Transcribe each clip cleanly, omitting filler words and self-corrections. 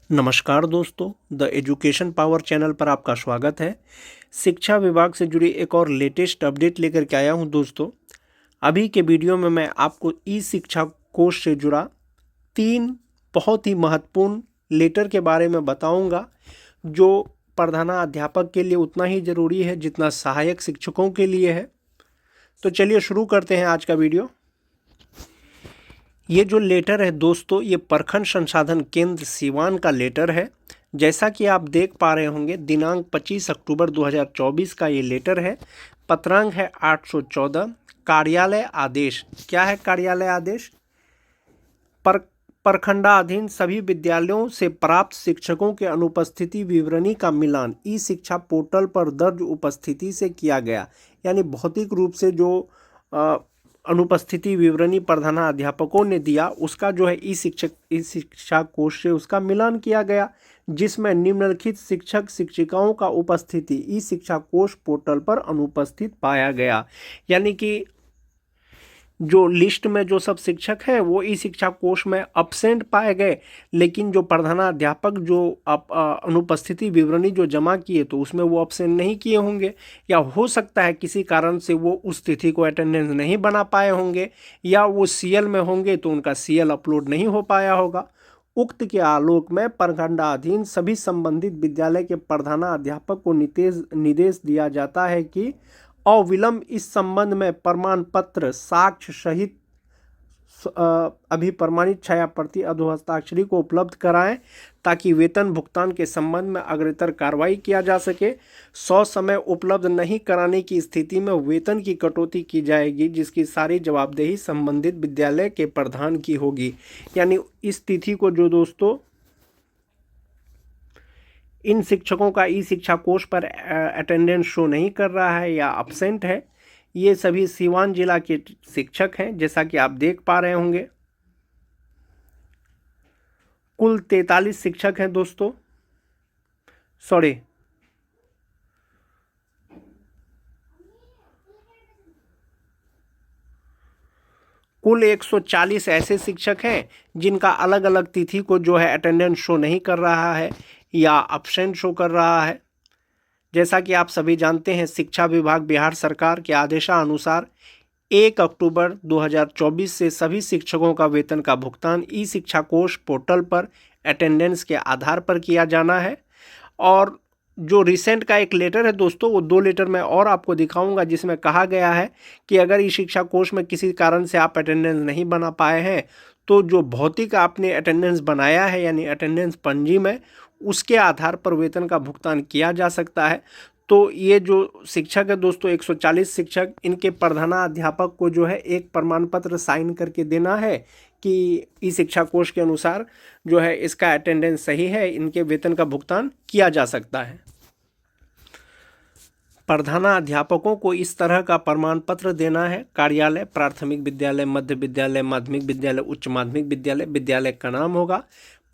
नमस्कार दोस्तों, the education power channel पर आपका स्वागत है। शिक्षा विभाग से जुड़ी एक और लेटेस्ट अपडेट लेकर के आया हूं दोस्तों। अभी के वीडियो में मैं आपको ई शिक्षा कोष से जुड़ा 3 बहुत ही महत्वपूर्ण लेटर के बारे में बताऊंगा, जो प्रधानाध्यापक के लिए उतना ही ज़रूरी है जितना सहायक शिक्षकों के लिए है। तो चलिए शुरू करते हैं आज का वीडियो। ये जो लेटर है दोस्तों, ये प्रखंड संसाधन केंद्र सीवान का लेटर है। जैसा कि आप देख पा रहे होंगे, दिनांक 25 अक्टूबर 2024 का ये लेटर है। पत्रांक है 814। कार्यालय आदेश क्या है? कार्यालय आदेश प्रखंडाधीन सभी विद्यालयों से प्राप्त शिक्षकों के अनुपस्थिति विवरणी का मिलान ई शिक्षा पोर्टल पर दर्ज उपस्थिति से किया गया। यानी भौतिक रूप से जो अनुपस्थिति विवरणी प्रधानाध्यापकों ने दिया, उसका जो है ई शिक्षा कोष से उसका मिलान किया गया, जिसमें निम्नलिखित शिक्षक शिक्षिकाओं का उपस्थिति ई शिक्षा कोष पोर्टल पर अनुपस्थित पाया गया। यानी कि जो लिस्ट में जो सब शिक्षक हैं वो ई शिक्षा कोष में अब्सेंट पाए गए, लेकिन जो प्रधानाध्यापक जो अनुपस्थिति विवरणी जो जमा किए तो उसमें वो अब्सेंट नहीं किए होंगे, या हो सकता है किसी कारण से वो उस तिथि को अटेंडेंस नहीं बना पाए होंगे, या वो सीएल में होंगे तो उनका सीएल अपलोड नहीं हो पाया होगा। उक्त के आलोक में प्रखंडाधीन सभी संबंधित विद्यालय के प्रधानाध्यापक को निर्देश दिया जाता है कि अविलंब इस संबंध में प्रमाण पत्र साक्ष्य सहित अभी प्रमाणित छाया प्रति अधोहस्ताक्षरी को उपलब्ध कराएं, ताकि वेतन भुगतान के संबंध में अग्रतर कार्रवाई किया जा सके। समय उपलब्ध नहीं कराने की स्थिति में वेतन की कटौती की जाएगी, जिसकी सारी जवाबदेही संबंधित विद्यालय के प्रधान की होगी। यानी इस तिथि को जो दोस्तों इन शिक्षकों का ई शिक्षा कोष पर अटेंडेंस शो नहीं कर रहा है या अब्सेंट है, ये सभी सीवान जिला के शिक्षक हैं। जैसा कि आप देख पा रहे होंगे, कुल 43 शिक्षक हैं दोस्तों। कुल 140 ऐसे शिक्षक हैं जिनका अलग अलग तिथि को जो है अटेंडेंस शो नहीं कर रहा है या अब्सेंट शो कर रहा है। जैसा कि आप सभी जानते हैं, शिक्षा विभाग बिहार सरकार के आदेशानुसार 1 अक्टूबर 2024 से सभी शिक्षकों का वेतन का भुगतान ई शिक्षा कोष पोर्टल पर अटेंडेंस के आधार पर किया जाना है। और जो रिसेंट का एक लेटर है दोस्तों, वो 2 लेटर मैं और आपको दिखाऊंगा, जिसमें कहा गया है कि अगर ई शिक्षा कोष में किसी कारण से आप अटेंडेंस नहीं बना पाए हैं, तो जो भौतिक आपने अटेंडेंस बनाया है यानी अटेंडेंस पंजी में, उसके आधार पर वेतन का भुगतान किया जा सकता है। तो ये जो शिक्षक है दोस्तों, 140 शिक्षक, इनके प्रधानाध्यापक को जो है एक प्रमाण पत्र साइन करके देना है कि ई शिक्षा कोष के अनुसार जो है इसका अटेंडेंस सही है, इनके वेतन का भुगतान किया जा सकता है। प्रधानाध्यापकों को इस तरह का प्रमाण पत्र देना है। कार्यालय, प्राथमिक विद्यालय, मध्य विद्यालय, माध्यमिक विद्यालय, उच्च माध्यमिक विद्यालय, विद्यालय का नाम होगा।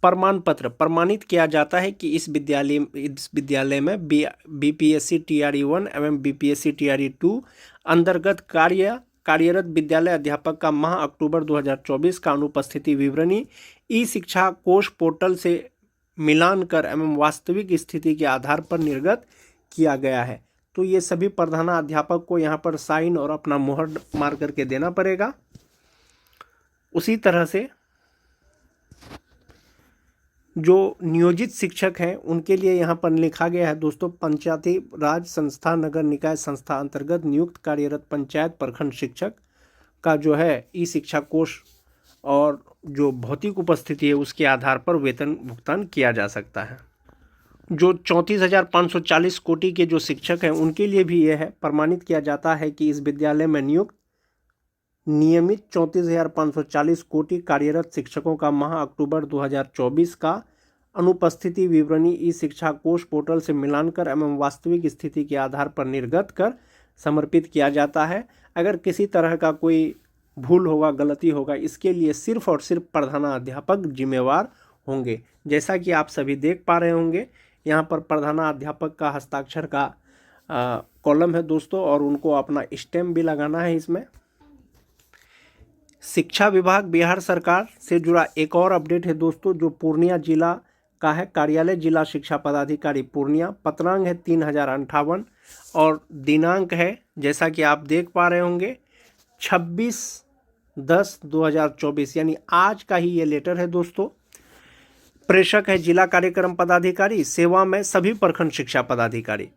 प्रमाण पत्र प्रमाणित किया जाता है कि इस विद्यालय में बीपीएससी टीआरई 1 एवं बीपीएससी टीआरई 2 अंतर्गत कार्यरत विद्यालय अध्यापक का माह अक्टूबर 2024 का अनुपस्थिति विवरणी ई शिक्षा कोष पोर्टल से मिलान कर एवं वास्तविक स्थिति के आधार पर निर्गत किया गया है। तो ये सभी प्रधानाध्यापक को यहाँ पर साइन और अपना मुहर मार करके देना पड़ेगा। उसी तरह से जो नियोजित शिक्षक हैं उनके लिए यहाँ पर लिखा गया है दोस्तों, पंचायती राज संस्था, नगर निकाय संस्था अंतर्गत नियुक्त कार्यरत पंचायत प्रखंड शिक्षक का जो है ई शिक्षा कोष और जो भौतिक उपस्थिति है उसके आधार पर वेतन भुगतान किया जा सकता है। जो 34,540 कोटि के जो शिक्षक हैं उनके लिए भी यह है, प्रमाणित किया जाता है कि इस विद्यालय में नियुक्त नियमित 34,540 कोटि कार्यरत शिक्षकों का माह अक्टूबर 2024 का अनुपस्थिति विवरणी ई शिक्षा कोष पोर्टल से मिलान कर एवं वास्तविक स्थिति के आधार पर निर्गत कर समर्पित किया जाता है। अगर किसी तरह का कोई भूल होगा, गलती होगा, इसके लिए सिर्फ और सिर्फ प्रधानाध्यापक जिम्मेवार होंगे। जैसा कि आप सभी देख पा रहे होंगे, यहाँ पर प्रधानाध्यापक का हस्ताक्षर का कॉलम है दोस्तों, और उनको अपना स्टैम्प भी लगाना है इसमें। शिक्षा विभाग बिहार सरकार से जुड़ा एक और अपडेट है दोस्तों, जो पूर्णिया जिला का है, कार्यालय जिला शिक्षा पदाधिकारी पूर्णिया, पत्रांक है 3058 और दिनांक है जैसा कि आप देख पा रहे होंगे 26/10/2024, यानी आज का ही ये लेटर है दोस्तों। प्रेषक है जिला कार्यक्रम पदाधिकारी, सेवा में सभी प्रखंड शिक्षा पदाधिकारी,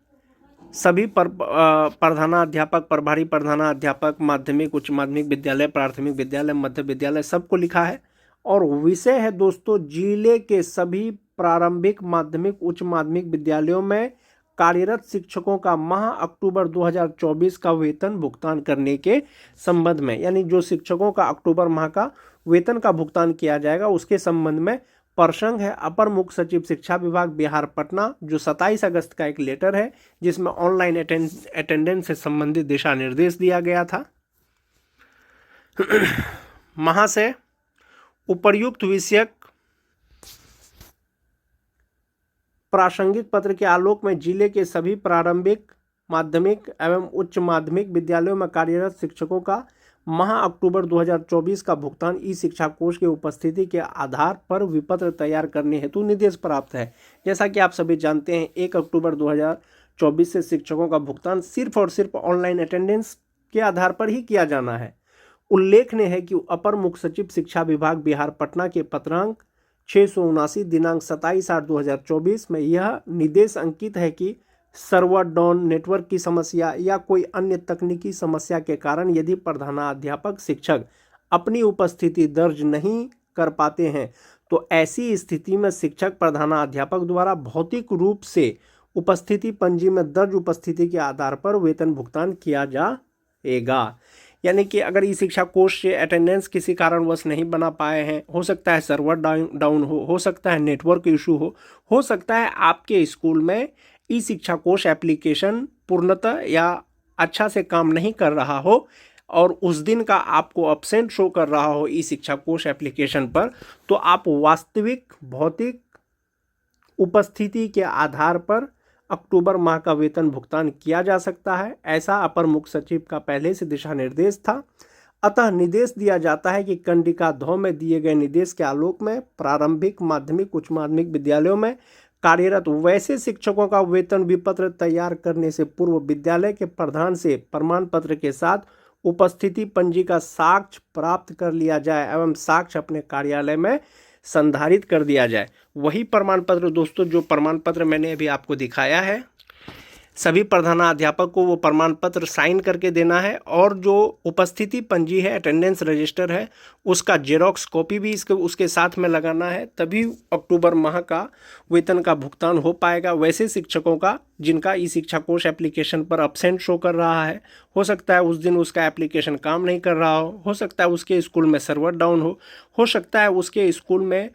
सभी प्रधानाध्यापक, प्रभारी प्रधानाध्यापक, माध्यमिक, उच्च माध्यमिक विद्यालय, प्राथमिक विद्यालय, मध्य विद्यालय सबको लिखा है। और विषय है दोस्तों जिले के सभी प्रारंभिक, माध्यमिक, उच्च माध्यमिक विद्यालयों में कार्यरत शिक्षकों का माह अक्टूबर 2024 का वेतन भुगतान करने के संबंध में, यानी जो शिक्षकों का अक्टूबर माह का वेतन का भुगतान किया जाएगा उसके संबंध में प्रसंग है अपर मुख्य सचिव शिक्षा विभाग बिहार पटना, जो 27 अगस्त का एक लेटर है जिसमें ऑनलाइन अटेंडेंस से संबंधित दिशा निर्देश दिया गया था। महाशय, उपर्युक्त विषयक प्रासंगिक पत्र के आलोक में जिले के सभी प्रारंभिक, माध्यमिक एवं उच्च माध्यमिक विद्यालयों में कार्यरत शिक्षकों का माह अक्टूबर 2024 का भुगतान ई शिक्षा कोष की उपस्थिति के आधार पर विपत्र तैयार करने हेतु निर्देश प्राप्त है। जैसा कि आप सभी जानते हैं 1 अक्टूबर 2024 से शिक्षकों का भुगतान सिर्फ और सिर्फ ऑनलाइन अटेंडेंस के आधार पर ही किया जाना है। उल्लेखनीय है कि अपर मुख्य सचिव शिक्षा विभाग बिहार पटना के पत्रांक 679 दिनांक 27/8/2024 में यह निर्देश अंकित है कि सर्वर डाउन, नेटवर्क की समस्या या कोई अन्य तकनीकी समस्या के कारण यदि प्रधानाध्यापक शिक्षक अपनी उपस्थिति दर्ज नहीं कर पाते हैं तो ऐसी स्थिति में शिक्षक प्रधानाध्यापक द्वारा भौतिक रूप से उपस्थिति पंजी में दर्ज उपस्थिति के आधार पर वेतन भुगतान किया जाएगा। यानी कि अगर ई शिक्षा कोष से अटेंडेंस किसी कारणवश नहीं बना पाए हैं, हो सकता है सर्वर डाउन हो सकता है नेटवर्क इशू हो सकता है आपके स्कूल में ई शिक्षा कोष एप्लीकेशन पूर्णतः या अच्छा से काम नहीं कर रहा हो और उस दिन का आपको अब्सेंट शो कर रहा हो ई शिक्षा कोष एप्लीकेशन पर, तो आप वास्तविक भौतिक उपस्थिति के आधार पर अक्टूबर माह का वेतन भुगतान किया जा सकता है। ऐसा अपर मुख्य सचिव का पहले से दिशा निर्देश था। अतः निर्देश दिया जाता है कि कंडिका धौ में दिए गए निर्देश के आलोक में प्रारंभिक, माध्यमिक, उच्च माध्यमिक विद्यालयों में कार्यरत वैसे शिक्षकों का वेतन विपत्र तैयार करने से पूर्व विद्यालय के प्रधान से प्रमाण पत्र के साथ उपस्थिति पंजी का साक्ष्य प्राप्त कर लिया जाए एवं साक्ष्य अपने कार्यालय में संधारित कर दिया जाए। वही प्रमाण पत्र दोस्तों जो प्रमाण पत्र मैंने अभी आपको दिखाया है, सभी प्रधानाध्यापक को वो प्रमाण पत्र साइन करके देना है और जो उपस्थिति पंजी है, अटेंडेंस रजिस्टर है, उसका जेरोक्स कॉपी भी उसके साथ में लगाना है, तभी अक्टूबर माह का वेतन का भुगतान हो पाएगा। वैसे शिक्षकों का जिनका ई शिक्षा कोष एप्लीकेशन पर अब्सेंट शो कर रहा है, हो सकता है उस दिन उसका एप्लीकेशन काम नहीं कर रहा हो सकता है उसके स्कूल में सर्वर डाउन हो सकता है उसके स्कूल में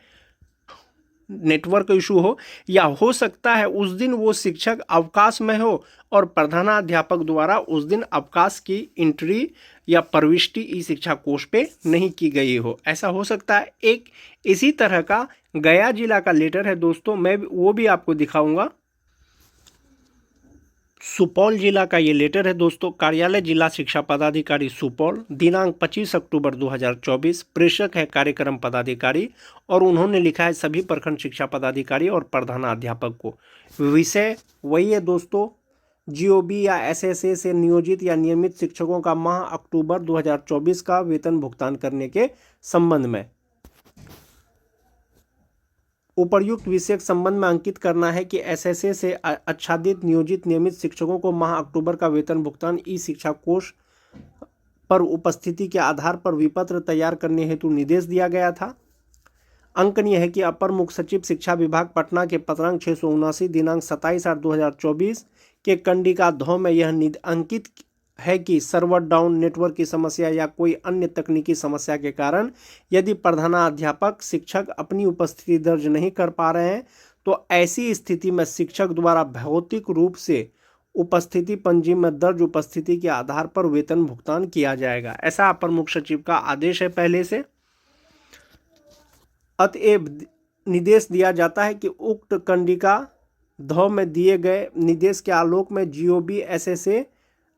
नेटवर्क इशू हो, या हो सकता है उस दिन वो शिक्षक अवकाश में हो और प्रधानाध्यापक द्वारा उस दिन अवकाश की एंट्री या प्रविष्टि ई शिक्षा कोष पे नहीं की गई हो, ऐसा हो सकता है। एक इसी तरह का गया जिला का लेटर है दोस्तों, मैं वो भी आपको दिखाऊंगा। सुपौल जिला का ये लेटर है दोस्तों, कार्यालय जिला शिक्षा पदाधिकारी सुपौल, दिनांक 25 अक्टूबर 2024, प्रेषक है कार्यक्रम पदाधिकारी और उन्होंने लिखा है सभी प्रखंड शिक्षा पदाधिकारी और प्रधानाध्यापक को। विषय वही है दोस्तों, जीओबी या एसएसए से नियोजित या नियमित शिक्षकों का माह अक्टूबर 2024 का वेतन भुगतान करने के संबंध में। उपर्युक्त विषय संबंध में अंकित करना है कि एसएसए से आच्छादित नियोजित नियमित शिक्षकों को माह अक्टूबर का वेतन भुगतान ई शिक्षा कोष पर उपस्थिति के आधार पर विपत्र तैयार करने हेतु निर्देश दिया गया था। अंकनीय है कि अपर मुख्य सचिव शिक्षा विभाग पटना के पत्रांक 679 दिनांक 27/8/2024 के कंडिका धौ में यह अंकित है कि सर्वर डाउन, नेटवर्क की समस्या या कोई अन्य तकनीकी समस्या के कारण यदि प्रधानाध्यापक शिक्षक अपनी उपस्थिति दर्ज नहीं कर पा रहे हैं तो ऐसी स्थिति में शिक्षक द्वारा भौतिक रूप से उपस्थिति पंजी में दर्ज उपस्थिति के आधार पर वेतन भुगतान किया जाएगा। ऐसा अपर मुख्य सचिव का आदेश है पहले से। अतएव निर्देश दिया जाता है कि उक्त कंडिका धौ में दिए गए निर्देश के आलोक में जीओबी एसएसए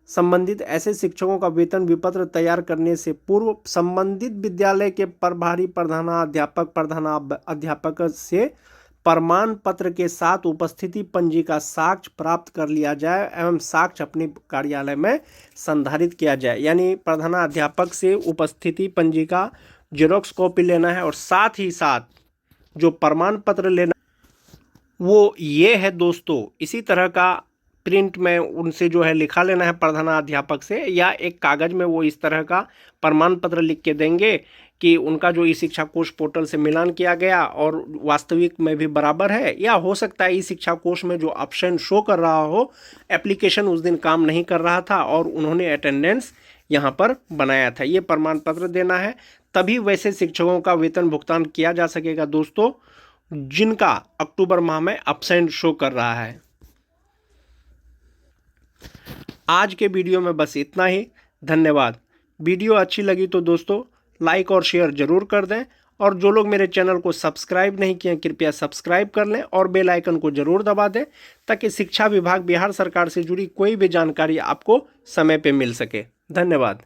संबंधित ऐसे शिक्षकों का वेतन विपत्र तैयार करने से पूर्व संबंधित विद्यालय के प्रभारी प्रधानाध्यापक से प्रमाण पत्र के साथ उपस्थिति पंजिका साक्ष्य प्राप्त कर लिया जाए एवं साक्ष्य अपने कार्यालय में संधारित किया जाए। यानी प्रधानाध्यापक से उपस्थिति पंजिका जेरोक्स कॉपी लेना है और साथ ही साथ जो प्रमाण पत्र लेना वो ये है दोस्तों, इसी तरह का प्रिंट में उनसे जो है लिखा लेना है प्रधानाध्यापक से, या एक कागज़ में वो इस तरह का प्रमाण पत्र लिख के देंगे कि उनका जो ई शिक्षा कोश पोर्टल से मिलान किया गया और वास्तविक में भी बराबर है। या हो सकता है ई शिक्षा कोश में जो ऑप्शन शो कर रहा हो, एप्लीकेशन उस दिन काम नहीं कर रहा था और उन्होंने अटेंडेंस यहाँ पर बनाया था। ये प्रमाण पत्र देना है, तभी वैसे शिक्षकों का वेतन भुगतान किया जा सकेगा दोस्तों जिनका अक्टूबर माह में एब्सेंट शो कर रहा है। आज के वीडियो में बस इतना ही। धन्यवाद। वीडियो अच्छी लगी तो दोस्तों लाइक और शेयर जरूर कर दें, और जो लोग मेरे चैनल को सब्सक्राइब नहीं किए कृपया सब्सक्राइब कर लें और बेल आइकन को जरूर दबा दें ताकि शिक्षा विभाग बिहार सरकार से जुड़ी कोई भी जानकारी आपको समय पे मिल सके। धन्यवाद।